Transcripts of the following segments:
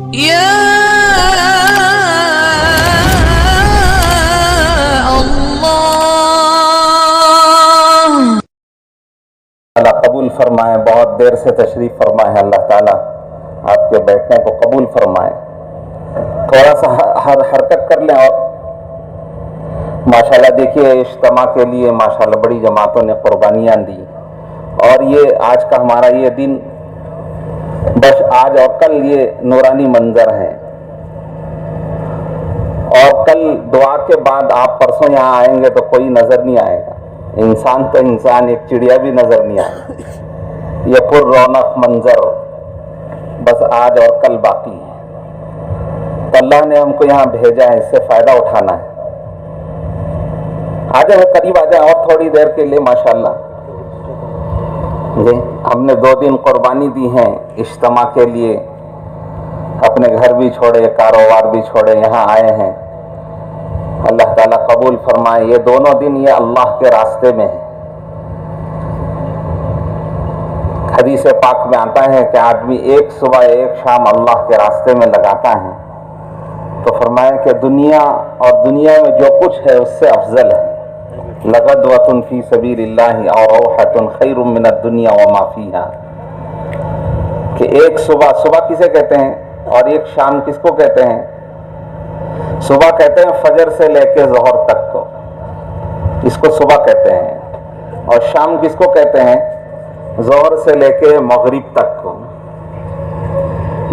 يا الله اللہ قبول فرمائے. بہت دیر سے تشریف فرمائے ہیں. اللہ تعالیٰ آپ کے بیٹھنے کو قبول فرمائے. تھوڑا سا حرکت کر لیں. اور ماشاءاللہ دیکھیے اجتماع کے لیے ماشاءاللہ بڑی جماعتوں نے قربانیاں دی. اور یہ آج کا ہمارا یہ دن بس آج اور کل یہ نورانی منظر ہے. اور کل دعا کے بعد آپ پرسوں یہاں آئیں گے تو کوئی نظر نہیں آئے گا. انسان تو انسان, ایک چڑیا بھی نظر نہیں آئے. یہ پر رونق منظر بس آج اور کل باقی ہے. تو اللہ نے ہم کو یہاں بھیجا ہے, اس سے فائدہ اٹھانا ہے. آ جائیں, قریب آ جائیں اور تھوڑی دیر کے لیے. ماشاءاللہ جی ہم نے 2 دن قربانی دی ہیں اجتماع کے لیے. اپنے گھر بھی چھوڑے, کاروبار بھی چھوڑے, یہاں آئے ہیں. اللہ تعالیٰ قبول فرمائے. یہ دونوں دن یہ اللہ کے راستے میں ہے. حدیث پاک میں آتا ہے کہ آدمی ایک صبح ایک شام اللہ کے راستے میں لگاتا ہے تو فرمایا کہ دنیا اور دنیا میں جو کچھ ہے اس سے افضل ہے. لغدوۃ فی سبیل اللہ اور روحۃ خیر من الدنیا وما فیہا. کہ ایک صبح کسے کہتے ہیں اور ایک شام کس کو کہتے ہیں؟ صبح کہتے ہیں فجر سے لے کے ظہر تک کو, اس کو صبح کہتے ہیں. اور شام کس کو کہتے ہیں؟ ظہر سے لے کے مغرب تک کو.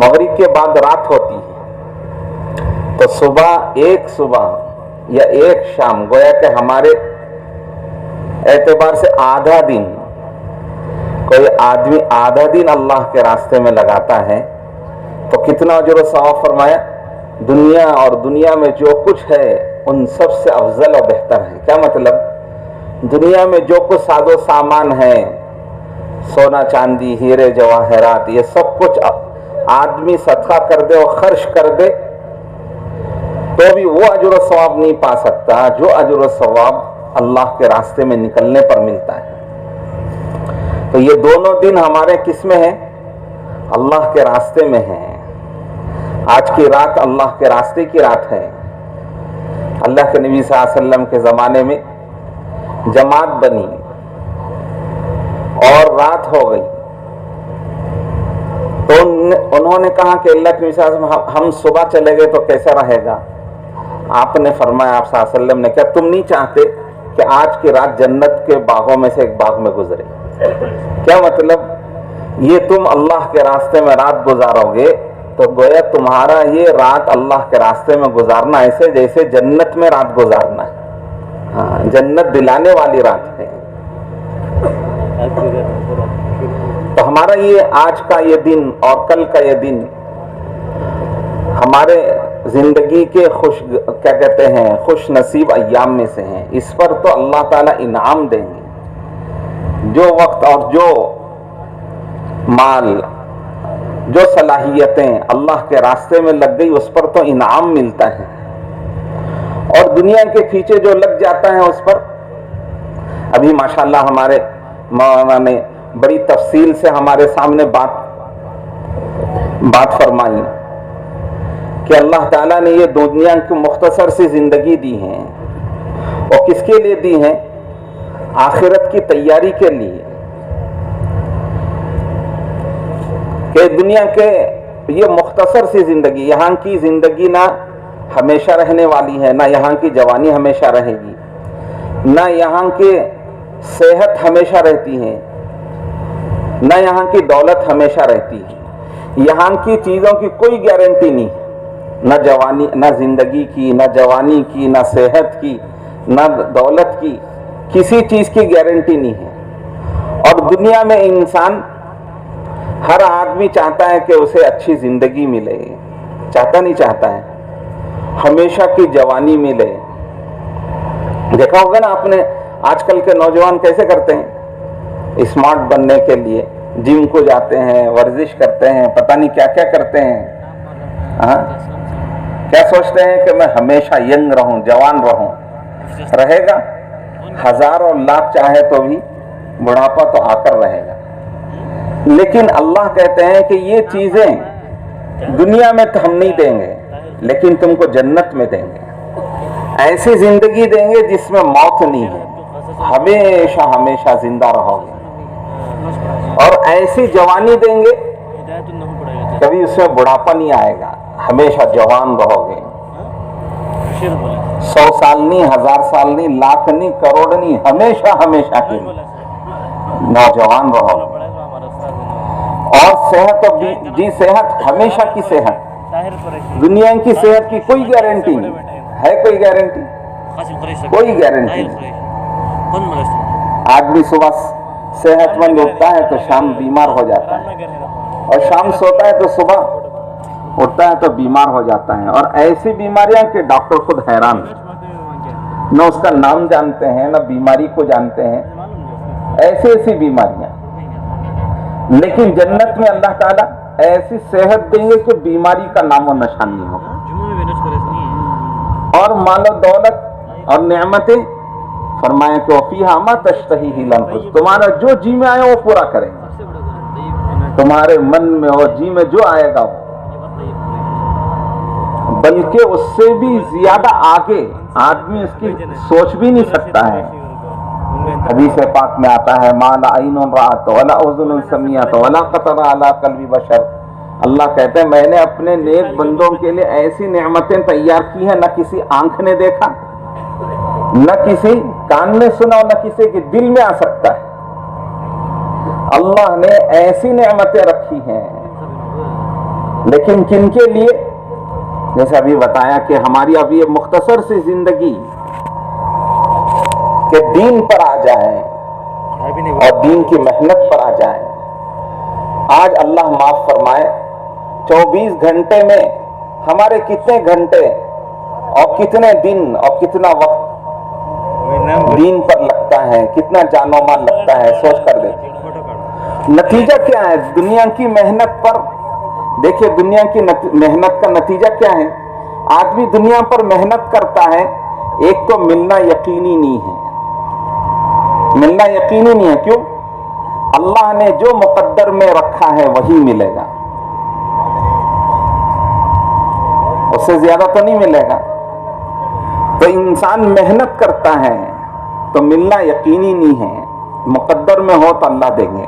مغرب کے بعد رات ہوتی ہے. تو ایک صبح یا ایک شام گویا کہ ہمارے اعتبار سے آدھا دن. کوئی آدمی آدھا دن اللہ کے راستے میں لگاتا ہے تو کتنا اجر و ثواب فرمایا. دنیا اور دنیا میں جو کچھ ہے ان سب سے افضل و بہتر ہے. کیا مطلب؟ دنیا میں جو کچھ ساز و سامان ہے, سونا چاندی ہیرے جواہرات, یہ سب کچھ آدمی صدقہ کر دے اور خرچ کر دے تو بھی وہ اجر و ثواب نہیں پا سکتا جو اجر و ثواب اللہ کے راستے میں نکلنے پر ملتا ہے. تو یہ دونوں دن ہمارے کس میں ہیں؟ اللہ کے راستے میں ہیں. آج کی رات اللہ کے راستے کی رات ہے. اللہ کے نبی صلی اللہ علیہ وسلم کے زمانے میں جماعت بنی اور رات ہو گئی تو انہوں نے کہا کہ اللہ کے نبی صلی اللہ علیہ وسلم ہم صبح چلے گئے تو کیسا رہے گا؟ آپ نے فرمایا, آپ صلی اللہ علیہ وسلم نے, کیا تم نہیں چاہتے کہ آج کی رات جنت کے باغوں میں سے ایک باغ میں گزرے؟ کیا مطلب؟ یہ تم اللہ کے راستے میں رات گزارو گے تو گویا تمہارا یہ رات اللہ کے راستے میں گزارنا ایسے جیسے جنت میں رات گزارنا ہے. ہاں, جنت دلانے والی رات ہے. تو ہمارا یہ آج کا یہ دن اور کل کا یہ دن ہمارے زندگی کے خوش نصیب ایام میں سے ہیں. اس پر تو اللہ تعالیٰ انعام دیں گے. جو وقت اور جو مال, جو صلاحیتیں اللہ کے راستے میں لگ گئی اس پر تو انعام ملتا ہے. اور دنیا کے پیچھے جو لگ جاتا ہے اس پر, ابھی ماشاءاللہ ہمارے مولانا نے بڑی تفصیل سے ہمارے سامنے بات فرمائی کہ اللہ تعالیٰ نے یہ دنیا کی مختصر سی زندگی دی ہے اور کس کے لیے دی ہے؟ آخرت کی تیاری کے لیے. کہ دنیا کے یہ مختصر سی زندگی, یہاں کی زندگی نہ ہمیشہ رہنے والی ہے, نہ یہاں کی جوانی ہمیشہ رہے گی, نہ یہاں کی صحت ہمیشہ رہتی ہے, نہ یہاں کی دولت ہمیشہ رہتی ہے. یہاں کی چیزوں کی کوئی گارنٹی نہیں, نہ جوانی, نہ زندگی کی, نہ جوانی کی, نہ صحت کی, نہ دولت کی, کسی چیز کی گارنٹی نہیں ہے. اور دنیا میں انسان, ہر آدمی چاہتا ہے کہ اسے اچھی زندگی ملے, چاہتا نہیں چاہتا ہے ہمیشہ کی جوانی ملے. دیکھا ہوگا نا آپ نے آج کل کے نوجوان کیسے کرتے ہیں, اسمارٹ بننے کے لیے جم کو جاتے ہیں, ورزش کرتے ہیں, پتہ نہیں کیا کیا کرتے ہیں. ہاں, کیا سوچتے ہیں کہ میں ہمیشہ ینگ رہوں, جوان رہوں. رہے گا, 1000 اور لاکھ چاہے تو بھی بڑھاپا تو آ کر رہے گا. لیکن اللہ کہتے ہیں کہ یہ چیزیں دنیا میں تو ہم نہیں دیں گے لیکن تم کو جنت میں دیں گے. ایسی زندگی دیں گے جس میں موت نہیں ہے, ہمیشہ ہمیشہ زندہ رہو گے. اور ایسی جوانی دیں گے کبھی اس میں بڑھاپا نہیں آئے گا, ہمیشہ جوان رہو گے. 100 سال نہیں, 1000 سال نہیں, لاکھ نہیں, کروڑ نہیں, ہمیشہ ہمیشہ کے نوجوان رہو گے. اور صحت جی صحت, ہمیشہ کی صحت. دنیا کی صحت کی کوئی گارنٹی نہیں ہے, کوئی گارنٹی, کوئی گارنٹی نہیں. آدمی صبح صحت مند اٹھتا ہے تو شام بیمار ہو جاتا ہے, اور شام سوتا ہے تو صبح اٹھتا ہے تو بیمار ہو جاتا ہے. اور ایسی بیماریاں کہ ڈاکٹر خود حیران نہ اس کا نام جانتے ہیں نہ بیماری کو جانتے ہیں, ایسی ایسی بیماریاں. لیکن جنت میں اللہ تعالیٰ ایسی صحت دیں گے کہ بیماری کا نام و نشان نہیں ہوگا. اور مال و دولت اور نعمتیں, فرمایا کہ وفیہا ما تشتہیہ الانفس, تمہارا جو جی میں آئے وہ پورا کریں گے. تمہارے من میں اور جی میں جو آئے گا وہ, بلکہ اس سے بھی زیادہ آگے آدمی اس کی سوچ بھی نہیں سکتا ہے. حدیث پاک میں آتا ہے ما لا عین رأت ولا اذن سمعت ولا خطر علی قلب بشر. اللہ کہتے ہیں میں نے اپنے نیک بندوں کے لیے ایسی نعمتیں تیار کی ہیں, نہ کسی آنکھ نے دیکھا, نہ کسی کان نے سنا, اور نہ کسی کے دل میں آ سکتا ہے. اللہ نے ایسی نعمتیں رکھی ہیں. لیکن کن کے لیے؟ جیسے ابھی بتایا کہ ہماری ابھی یہ مختصر سی زندگی کہ دین پر آ جائے اور دین کی محنت پر آ جائے. آج اللہ معاف فرمائے 24 گھنٹے میں ہمارے کتنے گھنٹے اور کتنے دن اور کتنا وقت دین پر لگتا ہے, کتنا جان و مال لگتا ہے, سوچ کر دیکھیں. نتیجہ کیا ہے دنیا کی محنت پر؟ دیکھیے دنیا کی محنت کا نتیجہ کیا ہے. آدمی دنیا پر محنت کرتا ہے, ایک تو ملنا یقینی نہیں ہے, ملنا یقینی نہیں ہے. کیوں؟ اللہ نے جو مقدر میں رکھا ہے وہی ملے گا, اس سے زیادہ تو نہیں ملے گا. تو انسان محنت کرتا ہے تو ملنا یقینی نہیں ہے, مقدر میں ہو تو اللہ دیں گے.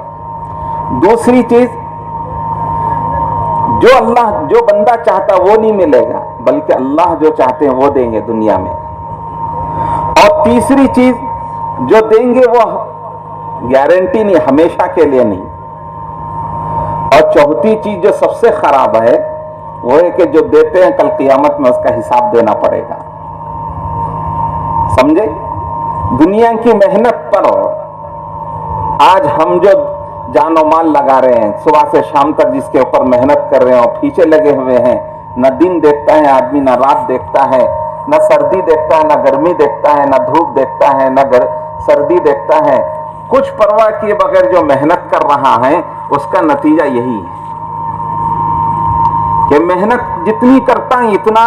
دوسری چیز, جو بندہ چاہتا وہ نہیں ملے گا, بلکہ اللہ جو چاہتے ہیں وہ دیں گے دنیا میں. اور تیسری چیز جو دیں گے وہ گارنٹی نہیں, ہمیشہ کے لیے نہیں. اور چوتھی چیز جو سب سے خراب ہے وہ ہے کہ جو دیتے ہیں کل قیامت میں اس کا حساب دینا پڑے گا. سمجھے؟ دنیا کی محنت پر آج ہم جو جان و مال لگا رہے ہیں, صبح سے شام تک جس کے اوپر محنت کر رہے ہیں اور پیچھے لگے ہوئے ہیں, نہ دن دیکھتا ہے آدمی, نہ رات دیکھتا ہے, نہ سردی دیکھتا ہے, نہ گرمی دیکھتا ہے, نہ دھوپ دیکھتا ہے, نہ سردی دیکھتا ہے. کچھ پرواہ کیے بغیر جو محنت کر رہا ہے اس کا نتیجہ یہی ہے کہ محنت جتنی کرتا ہے اتنا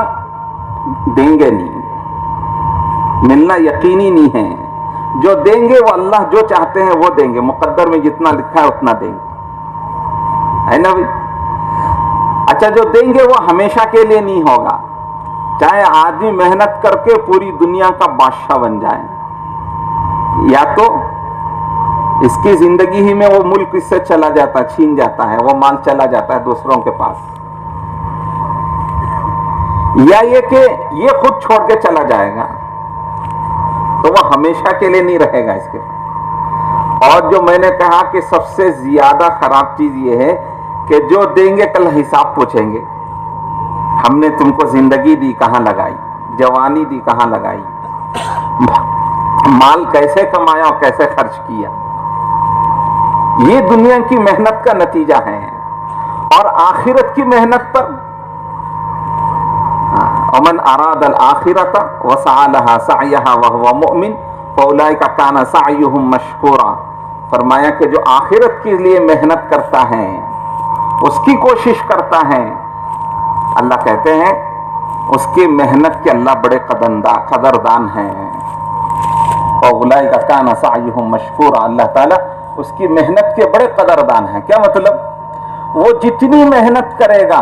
دیں گے نہیں, ملنا یقینی نہیں ہے. جو دیں گے وہ اللہ جو چاہتے ہیں وہ دیں گے, مقدر میں جتنا لکھا ہے اتنا دیں گے, ہے نا بھائی. اچھا جو دیں گے وہ ہمیشہ کے لیے نہیں ہوگا, چاہے آدمی محنت کر کے پوری دنیا کا بادشاہ بن جائے, یا تو اس کی زندگی ہی میں وہ ملک اس سے چلا جاتا, چھین جاتا ہے, وہ مال چلا جاتا ہے دوسروں کے پاس, یا یہ کہ یہ خود چھوڑ کے چلا جائے گا, تو وہ ہمیشہ کے لیے نہیں رہے گا اس کے. اور جو میں نے کہا کہ سب سے زیادہ خراب چیز یہ ہے کہ جو دیں گے کل حساب پوچھیں گے, ہم نے تم کو زندگی دی کہاں لگائی, جوانی دی کہاں لگائی, مال کیسے کمایا اور کیسے خرچ کیا. یہ دنیا کی محنت کا نتیجہ ہے. اور آخرت کی محنت پر ومن اراد الاخرۃ وسعى لها سعيها وهو مؤمن فاولئک کان سعیهم مشکورا. فرمایا کہ جو آخرت کے لیے محنت کرتا ہے, اس کی کوشش کرتا ہے, اللہ کہتے ہیں اس کی محنت کے اللہ بڑے قدردان ہیں. فاولئک کان سعیهم مشکورا, اللہ تعالیٰ اس کی محنت کے بڑے قدردان ہیں. کیا مطلب؟ وہ جتنی محنت کرے گا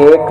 1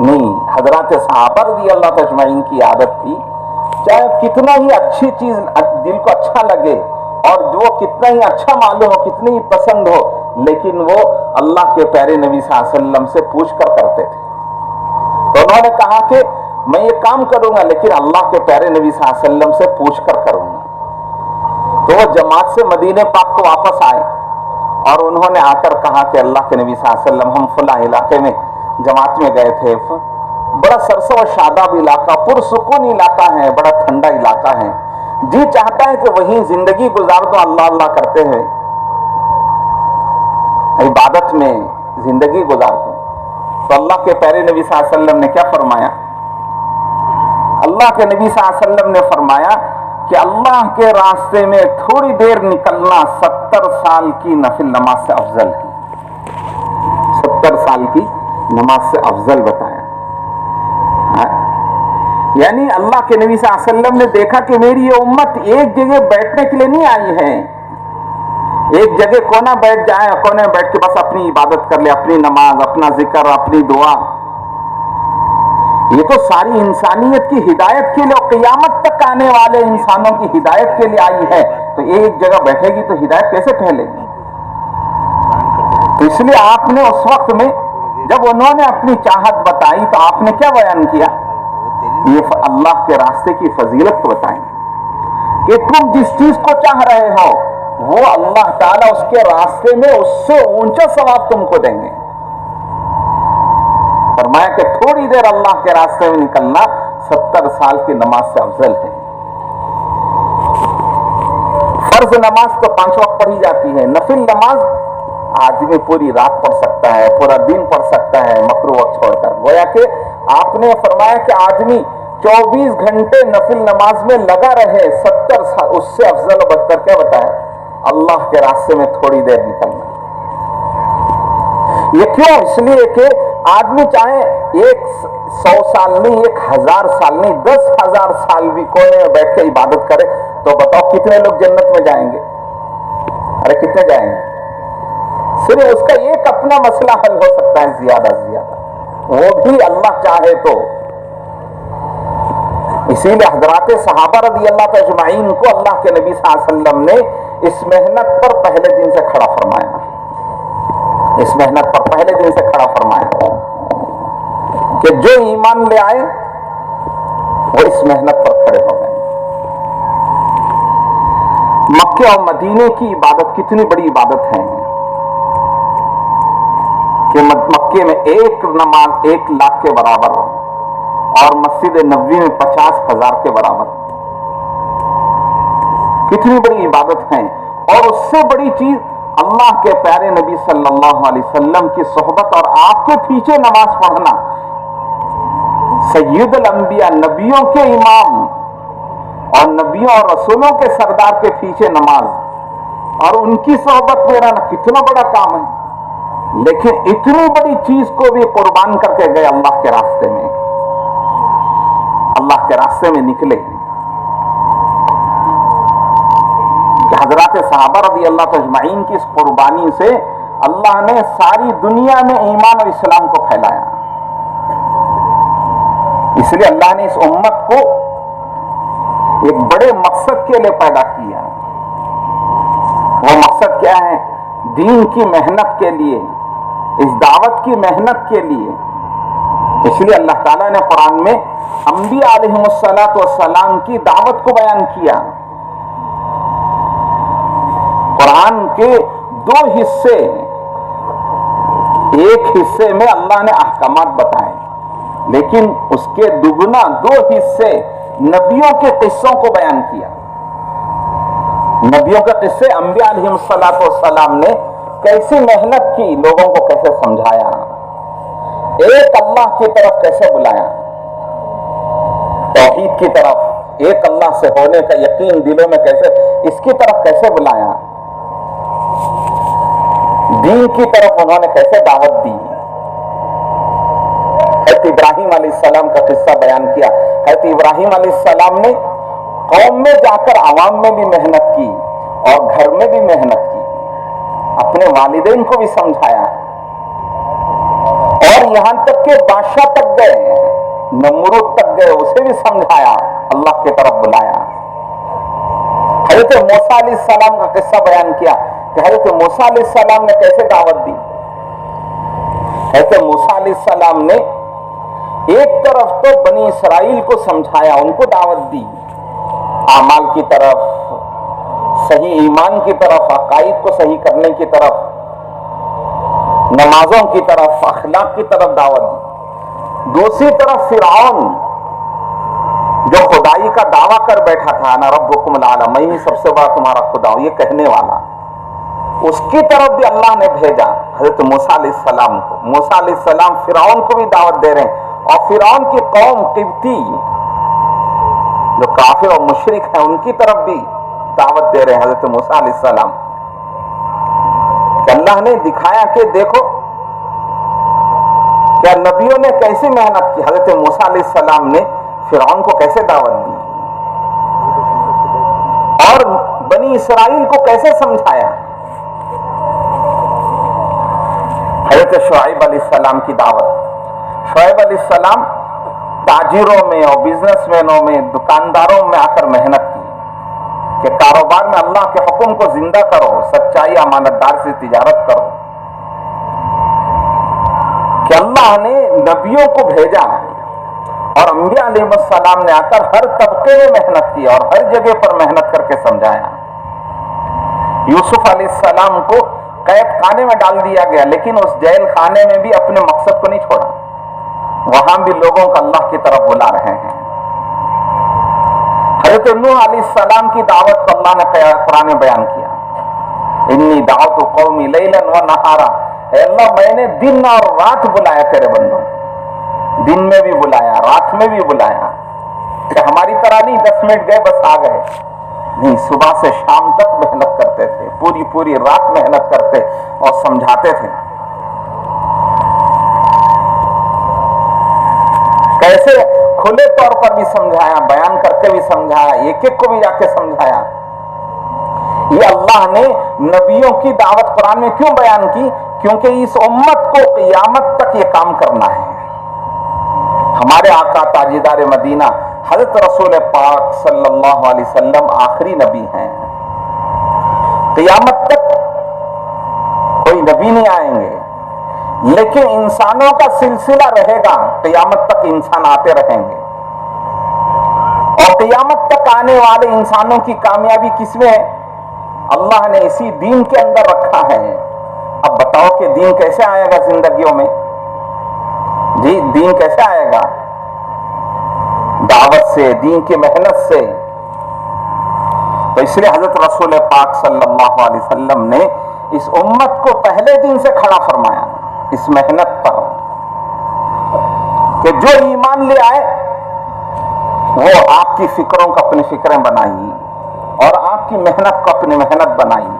نہیں، حضرات صحابہ رضی اللہ اجمعین کی عادت تھی، چاہے کتنا ہی اچھی چیز دل کو اچھا لگے اور جو کتنا ہی اچھا معلوم ہو، کتنی ہی پسند ہو، لیکن وہ اللہ کے پیارے نبی صلی اللہ علیہ وسلم سے پوچھ کر کرتے تھے۔ تو انہوں نے کہا کہ میں یہ کام کروں گا لیکن اللہ کے پیارے نبی صلی اللہ علیہ وسلم سے پوچھ کر کروں گا۔ تو وہ جماعت سے مدینہ پاک کو واپس آئے اور انہوں نے آ کر کہا کہ اللہ کے نبی صلی اللہ علیہ وسلم، ہم فلاں علاقے میں جماعت میں گئے تھے، بڑا سرسبز و شاداب علاقہ، پرسکون علاقہ ہے، بڑا ٹھنڈا علاقہ ہے، جی چاہتا ہے کہ وہیں زندگی گزار دو اللہ اللہ کرتے ہوئے، عبادت میں زندگی گزار دو۔ تو اللہ کے پیارے نبی صلی اللہ علیہ وسلم نے کیا فرمایا؟ اللہ کے نبی صلی اللہ علیہ وسلم نے فرمایا کہ اللہ کے راستے میں تھوڑی دیر نکلنا 70 سال کی نفل نماز سے افضل ہے۔ 70 سال کی نماز سے افضل بتایا۔ یعنی اللہ کے نبی صلی اللہ علیہ وسلم نے دیکھا کہ میری یہ امت ایک جگہ بیٹھنے کے لیے نہیں آئی ہے، ایک جگہ کونا بیٹھ جائے، کونے بیٹھ کے بس اپنی عبادت کر لے، اپنی نماز، اپنا ذکر، اپنی دعا۔ یہ تو ساری انسانیت کی ہدایت کے لیے، قیامت تک آنے والے انسانوں کی ہدایت کے لیے آئی ہے، تو ایک جگہ بیٹھے گی تو ہدایت کیسے پھیلے گی؟ تو اس لیے آپ نے اس وقت میں جب انہوں نے اپنی چاہت بتائی تو آپ نے کیا بیان کیا؟ یہ اللہ کے راستے کی فضیلت بتائیں کہ تم جس چیز کو چاہ رہے ہو وہ اللہ تعالیٰ اس کے راستے میں اس سے اونچا ثواب تم کو دیں گے۔ فرمایا کہ تھوڑی دیر اللہ کے راستے میں نکلنا 70 سال کی نماز سے افضل ہے۔ فرض نماز تو 5 وقت پڑھی جاتی ہے، نفل نماز آدمی پوری رات پڑھ سکتا ہے، پورا دن پڑھ سکتا ہے مکروہ وقت چھوڑ کر۔ گویا کہ آپ نے فرمایا کہ آدمی 24 گھنٹے نفل نماز میں لگا رہے، 70 سال اس سے افضل و بدتر کیا بتایا؟ اللہ کے راستے میں تھوڑی دیر نکلنا۔ یہ کیوں؟ اس لیے کہ آدمی چاہے 100 سال نہیں، 1000 سال نہیں، 10,000 سال بھی کونے میں بیٹھ کے عبادت کرے تو بتاؤ کتنے لوگ جنت میں جائیں گے؟ ارے کتنے جائیں گے؟ صرف اس کا ایک اپنا مسئلہ حل ہو سکتا ہے زیادہ سے زیادہ، وہ بھی اللہ چاہے تو۔ اسی لیے حضرات صحابہ رضی اللہ اجمعین کو اللہ کے نبی صلی اللہ علیہ وسلم نے اس محنت پر پہلے دن سے کھڑا فرمایا، اس محنت پر پہلے دن سے کھڑا فرمایا کہ جو ایمان لے آئے وہ اس محنت پر کھڑے ہو گئے۔ مکے اور مدینے کی عبادت کتنی بڑی عبادت ہے کہ مکے میں ایک نماز 1 لاکھ کے برابر اور مسجد نبوی میں 50,000 کے برابر، کتنی بڑی عبادت ہے۔ اور اس سے بڑی چیز اللہ کے پیارے نبی صلی اللہ علیہ وسلم کی صحبت اور آپ کے پیچھے نماز پڑھنا، سید الانبیاء نبیوں کے امام اور نبیوں اور رسولوں کے سردار کے پیچھے نماز اور ان کی صحبت میں رہنا کتنا بڑا کام ہے۔ لیکن اتنی بڑی چیز کو بھی قربان کر کے گئے اللہ کے راستے میں، اللہ کے راستے میں نکلے کہ حضرات صحابہ رضی اللہ اجمعین کی اس قربانی سے اللہ نے ساری دنیا میں ایمان اور اسلام کو پھیلایا۔ اس لیے اللہ نے اس امت کو ایک بڑے مقصد کے لیے پیدا کیا۔ وہ مقصد کیا ہے؟ دین کی محنت کے لیے، اس دعوت کی محنت کے لیے۔ اس لیے اللہ تعالیٰ نے قرآن میں انبیاء علیہم السلام کی دعوت کو بیان کیا۔ قرآن کے 2 حصے، ایک حصے میں اللہ نے احکامات بتائے، لیکن اس کے دگنا 2 حصے نبیوں کے قصوں کو بیان کیا۔ نبیوں کے قصے، انبیاء علیہم السلام نے کیسی محنت کی، لوگوں کو کیسے سمجھایا، ایک اللہ کی طرف کیسے بلایا، توحید کی طرف، ایک اللہ سے ہونے کا یقین دلوں میں کیسے، اس کی طرف کیسے بلایا، دین کی طرف انہوں نے کیسے دعوت دی۔ حضرت ابراہیم علیہ السلام کا قصہ بیان کیا۔ حضرت ابراہیم علیہ السلام نے قوم میں جا کر عوام میں بھی محنت کی اور گھر میں بھی محنت کی، اپنے والدین کو بھی سمجھایا اور یہاں تک کہ بادشاہ تک گئے، نمرود تک گئے، اسے بھی سمجھایا، اللہ کی طرف بلایا۔ حضرت موسیٰ علیہ السلام کا قصہ بیان کیا کہ حضرت موسیٰ علیہ السلام نے کیسے دعوت دی۔ حضرت موسیٰ علیہ السلام نے ایک طرف تو بنی اسرائیل کو سمجھایا، ان کو دعوت دی اعمال کی طرف، صحیح ایمان کی طرف، عقائد کو صحیح کرنے کی طرف، نمازوں کی طرف، اخلاق کی طرف دعوت دی۔ دوسری طرف فرعون جو خدائی کا دعویٰ کر بیٹھا تھا، انا ربکم الاعلی، میں ہی سب سے بڑا تمہارا خدا ہوں، یہ کہنے والا، اس کی طرف بھی اللہ نے بھیجا حضرت موسیٰ علیہ السلام کو۔ موسیٰ علیہ السلام فرعون کو بھی دعوت دے رہے ہیں، اور فرعون کی قوم قبطی جو کافر اور مشرک ہیں ان کی طرف بھی دعوت دے رہے ہیں حضرت موسیٰ علیہ السلام، کہ اللہ نے دکھایا کہ دیکھو کیا نبیوں نے کیسی محنت کی، حضرت موسیٰ علیہ السلام نے فرعون کو کیسے دعوت دی اور بنی اسرائیل کو کیسے سمجھایا۔ حضرت شعیب علیہ السلام کی دعوت، شعیب علیہ السلام تاجروں میں اور بزنس مینوں میں، دکانداروں میں آ کر محنت کی کہ کاروبار میں اللہ کے حکم کو زندہ کرو، سچائی امانت دار سے تجارت کرو، کہ اللہ نے نبیوں کو بھیجا اور انبیاء علیہ السلام نے آ کر ہر طبقے میں محنت کی اور ہر جگہ پر محنت کر کے سمجھایا۔ یوسف علیہ السلام کو قید خانے میں ڈال دیا گیا، لیکن اس جیل خانے میں بھی اپنے مقصد کو نہیں چھوڑا، وہاں بھی لوگوں کو اللہ کی طرف بلا رہے ہیں۔ حضرت نوح علیہ السلام کی دعوت کو اللہ نے قرآن میں بیان کیا، انی دعوت قومی لیلا و نہارا، اے اللہ میں نے دن اور رات بلایا تیرے بندوں، دن میں بھی بلایا، رات میں بھی بلایا، کہ ہماری طرح نہیں 10 منٹ گئے بس آ گئے، نہیں، صبح سے شام تک محنت کرتے تھے، پوری رات محنت کرتے اور سمجھاتے تھے۔ کیسے کھلے طور پر بھی سمجھایا، بیان کر کے بھی سمجھایا، ایک ایک کو بھی جا کے سمجھایا۔ یہ اللہ نے نبیوں کی دعوت قرآن میں کیوں بیان کی؟ کیونکہ اس امت کو قیامت تک یہ کام کرنا ہے۔ ہمارے آقا تاجدار مدینہ حضرت رسول پاک صلی اللہ علیہ وسلم آخری نبی ہیں، قیامت تک کوئی نبی نہیں آئیں گے، لیکن انسانوں کا سلسلہ رہے گا، قیامت تک انسان آتے رہیں گے، اور قیامت تک آنے والے انسانوں کی کامیابی کس میں ہے؟ اللہ نے اسی دین کے اندر رکھا ہے۔ اب بتاؤ کہ دین کیسے آئے گا زندگیوں میں؟ جی دین کیسے آئے گا؟ دعوت سے، دین کی محنت سے۔ تو اس لیے حضرت رسول پاک صلی اللہ علیہ وسلم نے اس امت کو پہلے دن سے کھڑا فرمایا اس محنت پر، کہ جو ایمان لے آئے وہ آپ کی فکروں کو اپنی فکریں بنائی اور آپ کی محنت کو اپنی محنت بنائی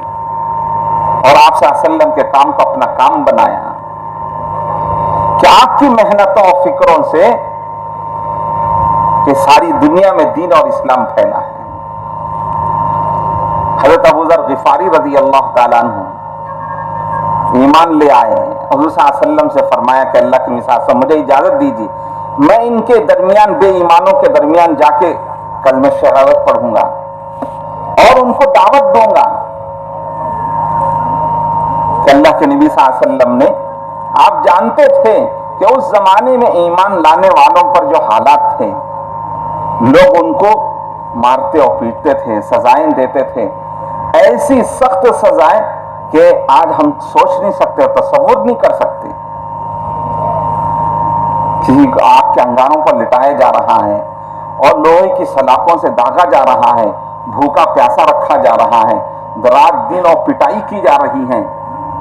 اور آپ صلی اللہ علیہ وسلم کے کام کو اپنا کام بنایا، کہ آپ کی محنتوں اور فکروں سے کہ ساری دنیا میں دین اور اسلام پھیلا ہے۔ حضرت ابو ذر غفاری رضی اللہ تعالیٰ عنہ ایمان لے آئے، حضور صلی اللہ علیہ وسلم سے فرمایا کہ اللہ کے مثال سے مجھے اجازت دیجیے، میں ان کے درمیان، بے ایمانوں کے درمیان جا کے کلمہ شہادت پڑھوں گا اور ان کو دعوت دوں گا۔ کہ اللہ کے نبی صلی اللہ علیہ وسلم نے، آپ جانتے تھے کہ اس زمانے میں ایمان لانے والوں پر جو حالات تھے، لوگ ان کو مارتے اور پیٹتے تھے، سزائیں دیتے تھے، ایسی سخت سزائیں کہ آج ہم سوچ نہیں سکتے اور تصور نہیں کر سکتے۔ کسی کو آگ کے انگاروں پر لٹایا جا رہا ہے اور لوہے کی سلاخوں سے داغا جا رہا ہے، بھوکا پیاسا رکھا جا رہا ہے، رات دن اور پٹائی کی جا رہی ہے،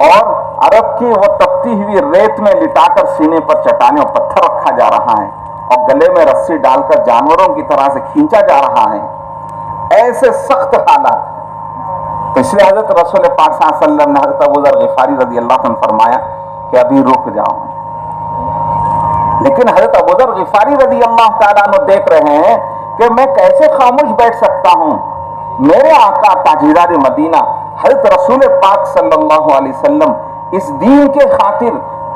اور عرب کی وہ تپتی ہوئی ریت میں لٹا کر سینے پر چٹانیں اور پتھر رکھا جا رہا ہے، اور گلے میں رسی ڈال کر جانوروں کی طرح سے کھینچا جا رہا ہے، ایسے سخت حالات۔ اس لیے حضرت رسول پاک صلی اللہ علیہ وسلم نے حضرت ابو ذر غفاری رضی اللہ عنہ فرمایا کہ ابھی رک جاؤ، لیکن حضرت ابو ذر غفاری رضی اللہ تعالیٰ عنہ دیکھ رہے ہیں کہ میں کیسے خاموش بیٹھ سکتا ہوں، میرے آقا تاجدار مدینہ حضرت رسول پاک صلی اللہ علیہ وسلم اس دین کے خاطر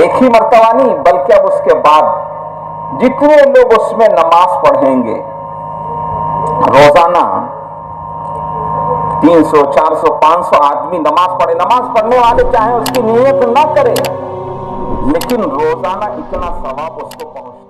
ایک ہی مرتبہ نہیں بلکہ اب اس کے بعد جتنے لوگ اس میں نماز پڑھیں گے روزانہ 300 400 500 آدمی نماز پڑھے, نماز پڑھنے والے چاہے اس کی نیت نہ کرے لیکن روزانہ اتنا ثواب اس کو پہنچتا